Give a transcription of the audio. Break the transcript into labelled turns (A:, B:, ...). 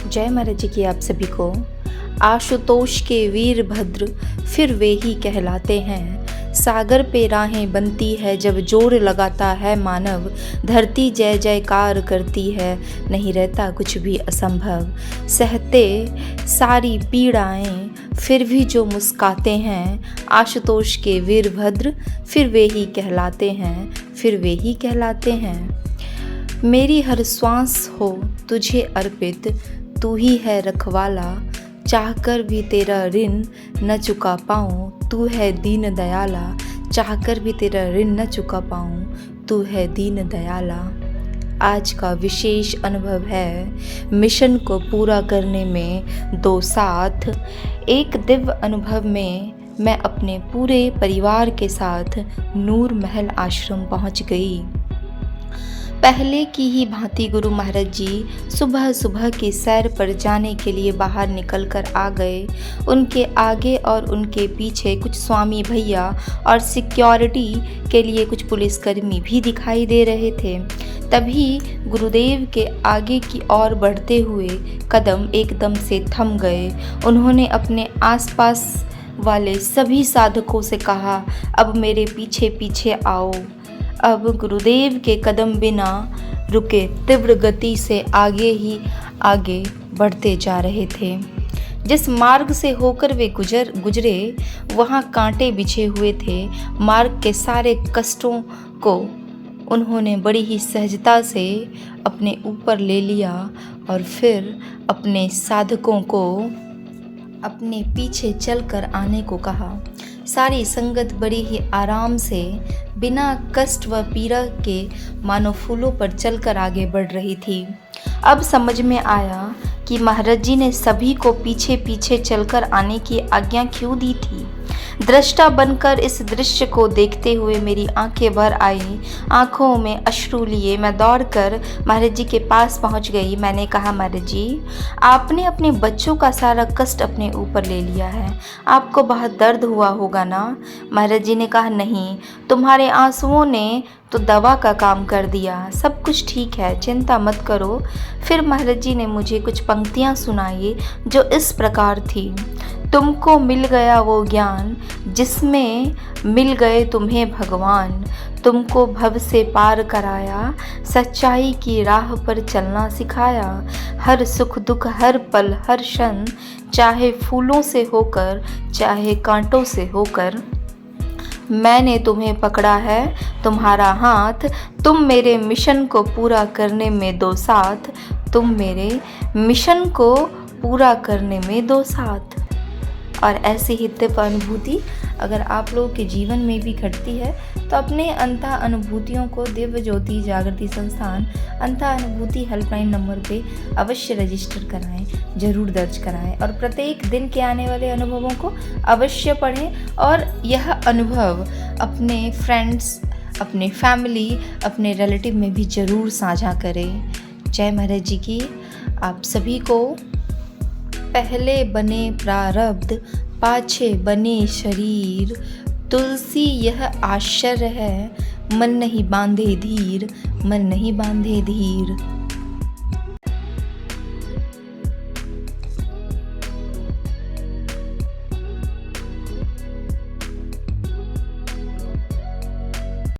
A: जय महाराज जी की आप सभी को। आशुतोष के वीरभद्र फिर वे ही कहलाते हैं। सागर पे राहें बनती है जब जोर लगाता है मानव। धरती जय जयकार करती है, नहीं रहता कुछ भी असंभव। सहते सारी पीड़ाएं फिर भी जो मुस्काते हैं। आशुतोष के वीरभद्र फिर वे ही कहलाते हैं, फिर वे ही कहलाते हैं। मेरी हर श्वास हो तुझे अर्पित, तू ही है रखवाला। चाहकर भी तेरा ऋण न चुका पाऊँ, तू है दीन दयाला। चाहकर भी तेरा ऋण न चुका पाऊँ, तू है दीन दयाला। आज का विशेष अनुभव है मिशन को पूरा करने में दो साथ। एक दिव्य अनुभव में मैं अपने पूरे परिवार के साथ नूर महल आश्रम पहुंच गई। पहले की ही भांति गुरु महाराज जी सुबह सुबह की सैर पर जाने के लिए बाहर निकल कर आ गए। उनके आगे और उनके पीछे कुछ स्वामी भैया और सिक्योरिटी के लिए कुछ पुलिसकर्मी भी दिखाई दे रहे थे। तभी गुरुदेव के आगे की ओर बढ़ते हुए कदम एकदम से थम गए। उन्होंने अपने आसपास वाले सभी साधकों से कहा, अब मेरे पीछे पीछे आओ। अब गुरुदेव के कदम बिना रुके तीव्र गति से आगे ही आगे बढ़ते जा रहे थे। जिस मार्ग से होकर वे गुजरे वहाँ कांटे बिछे हुए थे। मार्ग के सारे कष्टों को उन्होंने बड़ी ही सहजता से अपने ऊपर ले लिया और फिर अपने साधकों को अपने पीछे चलकर आने को कहा। सारी संगत बड़ी ही आराम से बिना कष्ट व पीड़ा के मानो फूलों पर चलकर आगे बढ़ रही थी। अब समझ में आया कि महाराज जी ने सभी को पीछे पीछे चलकर आने की आज्ञा क्यों दी थी। दृष्टा बनकर इस दृश्य को देखते हुए मेरी आंखें भर आई। आंखों में अश्रु लिए मैं दौड़कर महाराज जी के पास पहुंच गई। मैंने कहा, महाराज जी आपने अपने बच्चों का सारा कष्ट अपने ऊपर ले लिया है, आपको बहुत दर्द हुआ होगा ना। महाराज जी ने कहा, नहीं, तुम्हारे आंसुओं ने तो दवा का काम कर दिया, सब कुछ ठीक है, चिंता मत करो। फिर महाराज जी ने मुझे कुछ पंक्तियाँ सुनाई जो इस प्रकार थी। तुमको मिल गया वो ज्ञान जिसमें मिल गए तुम्हें भगवान। तुमको भव से पार कराया, सच्चाई की राह पर चलना सिखाया। हर सुख दुख हर पल हर क्षण, चाहे फूलों से होकर चाहे कांटों से होकर, मैंने तुम्हें पकड़ा है तुम्हारा हाथ। तुम मेरे मिशन को पूरा करने में दो साथ, तुम मेरे मिशन को पूरा करने में दो साथ। और ऐसी ही दिव्य अनुभूति अगर आप लोगों के जीवन में भी घटती है तो अपने अंतः अनुभूतियों को दिव्य ज्योति जागृति संस्थान अंतः अनुभूति हेल्पलाइन नंबर पे अवश्य रजिस्टर कराएं, जरूर दर्ज कराएं और प्रत्येक दिन के आने वाले अनुभवों को अवश्य पढ़ें और यह अनुभव अपने फ्रेंड्स, अपने फैमिली, अपने रिलेटिव में भी ज़रूर साझा करें। जय महाराज जी की। आप सभी को पहले बने प्रारब्ध पाछे बने शरीर, तुलसी यह आश्चर्य है मन नहीं बांधे धीर, मन नहीं बांधे धीर।